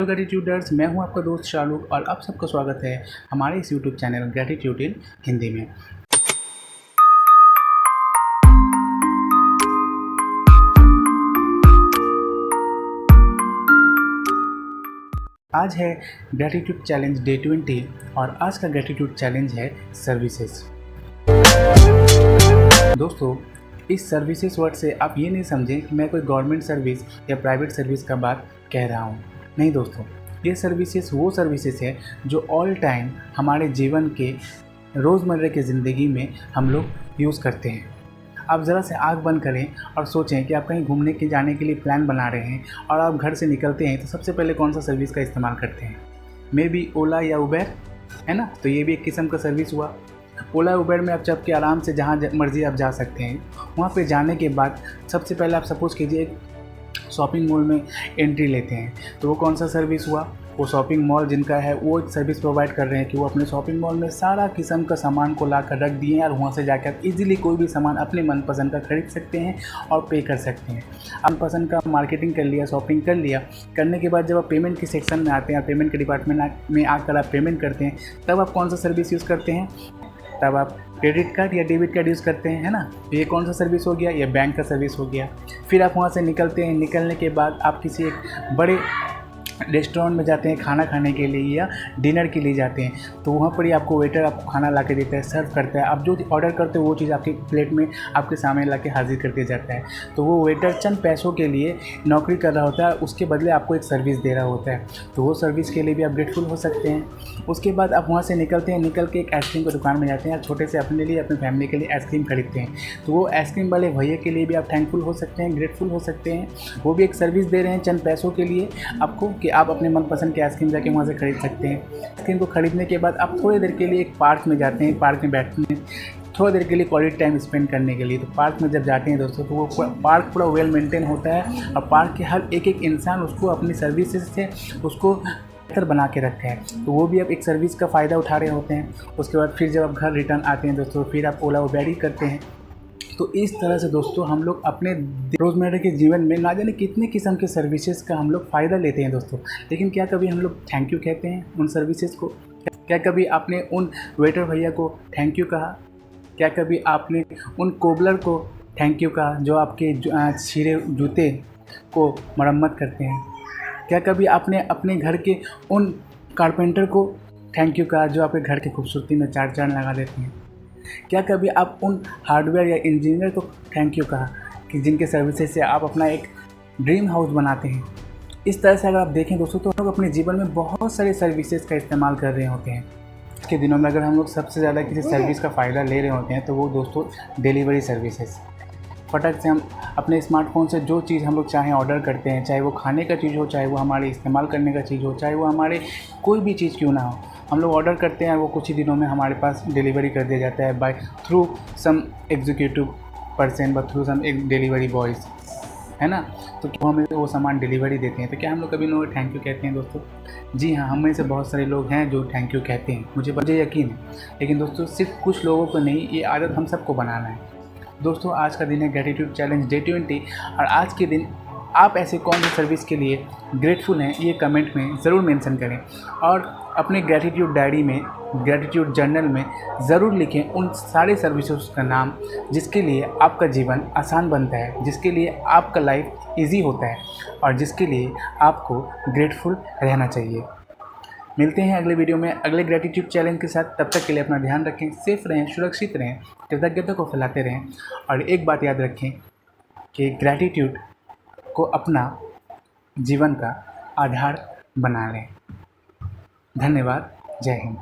Hello ग्रेटिट्यूडर्स, मैं हूं आपका दोस्त शालुक और आप सबका स्वागत है हमारे इस यूट्यूब चैनल ग्रेटिट्यूड इन हिंदी में। आज है ग्रेटिट्यूड चैलेंज डे 20 और आज का ग्रेटिट्यूड चैलेंज है सर्विसेज। दोस्तों, इस सर्विसेज वर्ड से आप ये नहीं समझें कि मैं कोई गवर्नमेंट सर्विस या प्राइवेट सर्विस का बात कह रहा हूँ। नहीं दोस्तों, ये सर्विसेज वो सर्विसेज है जो ऑल टाइम हमारे जीवन के रोज़मर्रा की ज़िंदगी में हम लोग यूज़ करते हैं। आप ज़रा से आँख बंद करें और सोचें कि आप कहीं घूमने के जाने के लिए प्लान बना रहे हैं और आप घर से निकलते हैं तो सबसे पहले कौन सा सर्विस का इस्तेमाल करते हैं? मे बी ओला या उबेर, है ना? तो ये भी एक किस्म का सर्विस हुआ। ओला उबेर में आप जब के आराम से जहाँ मर्ज़ी आप जा सकते हैं। वहाँ पे जाने के बाद सबसे पहले आप सपोज़ कीजिए एक शॉपिंग मॉल में एंट्री लेते हैं, तो वो कौन सा सर्विस हुआ? वो शॉपिंग मॉल जिनका है वो एक सर्विस प्रोवाइड कर रहे हैं कि वो अपने शॉपिंग मॉल में सारा किस्म का सामान को ला कर रख दिए हैं और वहाँ से जाकर आप इजीली कोई भी सामान अपने मनपसंद का खरीद सकते हैं और पे कर सकते हैं। मनपसंद का मार्केटिंग कर लिया, शॉपिंग कर लिया, करने के बाद जब आप पेमेंट के सेक्शन में आते हैं और पेमेंट के डिपार्टमेंट में आकर आप पेमेंट करते हैं, तब आप कौन सा सर्विस यूज़ करते हैं? तब आप क्रेडिट कार्ड या डेबिट कार्ड यूज़ करते हैं, है ना? ये कौन सा सर्विस हो गया? ये बैंक का सर्विस हो गया। फिर आप वहाँ से निकलते हैं, निकलने के बाद आप किसी एक बड़े रेस्टोरेंट में जाते हैं खाना खाने के लिए या डिनर के लिए जाते हैं, तो वहाँ पर ही आपको वेटर आपको खाना ला के देता है, सर्व करता है। आप जो ऑर्डर करते हो वो चीज़ आपकी प्लेट में आपके सामने ला के हाजिर करके जाता है। तो वो वेटर चंद पैसों के लिए नौकरी कर रहा होता है, उसके बदले आपको एक सर्विस दे रहा होता है, तो वो सर्विस के लिए भी आप ग्रेटफुल हो सकते हैं। उसके बाद आप वहाँ से निकलते हैं, निकल के एक आइसक्रीम की दुकान में जाते हैं, छोटे से अपने लिए अपनी फैमिली के लिए आइसक्रीम खरीदते हैं, तो वो आइसक्रीम वाले भैया के लिए भी आप थैंकफुल हो सकते हैं, ग्रेटफुल हो सकते हैं। वो भी एक सर्विस दे रहे हैं चंद पैसों के लिए आपको कि आप अपने मनपसंद की आइसक्रीम जाके वहाँ से खरीद सकते हैं। आइसक्रीम को खरीदने के बाद आप थोड़ी देर के लिए एक पार्क में जाते हैं, पार्क में बैठने थोड़ी देर के लिए क्वालिटी टाइम स्पेंड करने के लिए। तो पार्क में जब जाते हैं दोस्तों, तो वो पार्क पूरा वेल मेंटेन होता है और पार्क के हर एक इंसान उसको अपनी सर्विसेज से उसको बेहतर बना के रखा है, तो वो भी आप एक सर्विस का फ़ायदा उठा रहे होते हैं। उसके बाद फिर जब आप घर रिटर्न आते हैं दोस्तों, फिर आप ओला उबेर ही करते हैं। तो इस तरह से दोस्तों हम लोग अपने रोज़मर्रा के जीवन में ना जाने कितने किस्म के सर्विसेज का हम लोग फ़ायदा लेते हैं दोस्तों। लेकिन क्या कभी हम लोग थैंक यू कहते हैं उन सर्विसेज को? क्या कभी आपने उन वेटर भैया को थैंक यू कहा? क्या कभी आपने उन कोबलर को थैंक यू कहा जो आपके छिरे जूते को मरम्मत करते हैं? क्या कभी आपने अपने घर के उन कारपेंटर को थैंक यू कहा जो आपके घर की खूबसूरती में चार चाँद लगा देते हैं? क्या कभी आप उन हार्डवेयर या इंजीनियर को थैंक यू कहा कि जिनके सर्विसेज से आप अपना एक ड्रीम हाउस बनाते हैं? इस तरह से अगर आप देखें दोस्तों, तो हम लोग अपने जीवन में बहुत सारे सर्विसेज का इस्तेमाल कर रहे होते हैं। आज के दिनों में अगर हम लोग सबसे ज़्यादा किसी सर्विस का फ़ायदा ले रहे होते हैं तो वो दोस्तों डिलीवरी सर्विसेज। फटक से हम अपने स्मार्टफोन से जो चीज़ हम लोग चाहें ऑर्डर करते हैं, चाहे वो खाने का चीज़ हो, चाहे वो हमारे इस्तेमाल करने का चीज़ हो, चाहे वो हमारे कोई भी चीज़ क्यों ना हो, हम लोग ऑर्डर करते हैं, वो कुछ ही दिनों में हमारे पास डिलीवरी कर दिया जाता है by through some executive person व थ्रू सम एक डिलीवरी बॉयज़, है ना? तो वो हमें वो सामान डिलीवरी देते हैं, तो क्या हम लोग कभी उन्हें थैंक यू कहते हैं दोस्तों? जी हाँ, हम में से बहुत सारे लोग हैं जो थैंक यू कहते हैं, मुझे यकीन है। लेकिन दोस्तों सिर्फ कुछ लोगों को नहीं, ये आदत हम सबको बनाना है। दोस्तों, आज का दिन है ग्रेटिट्यूड चैलेंज डे 20 और आज के दिन आप ऐसे कौन सी सर्विस के लिए ग्रेटफुल हैं ये कमेंट में ज़रूर मेंशन करें और अपने ग्रेटिट्यूड डायरी में, ग्रेटिट्यूड जर्नल में ज़रूर लिखें उन सारे सर्विसेज का नाम जिसके लिए आपका जीवन आसान बनता है, जिसके लिए आपका लाइफ ईजी होता है और जिसके लिए आपको ग्रेटफुल रहना चाहिए। मिलते हैं अगले वीडियो में अगले ग्रेटिट्यूड चैलेंज के साथ। तब तक के लिए अपना ध्यान रखें, सेफ रहें, सुरक्षित रहें, कृतज्ञता को फैलाते रहें और एक बात याद रखें कि ग्रेटिट्यूड को अपना जीवन का आधार बना लें। धन्यवाद। जय हिंद।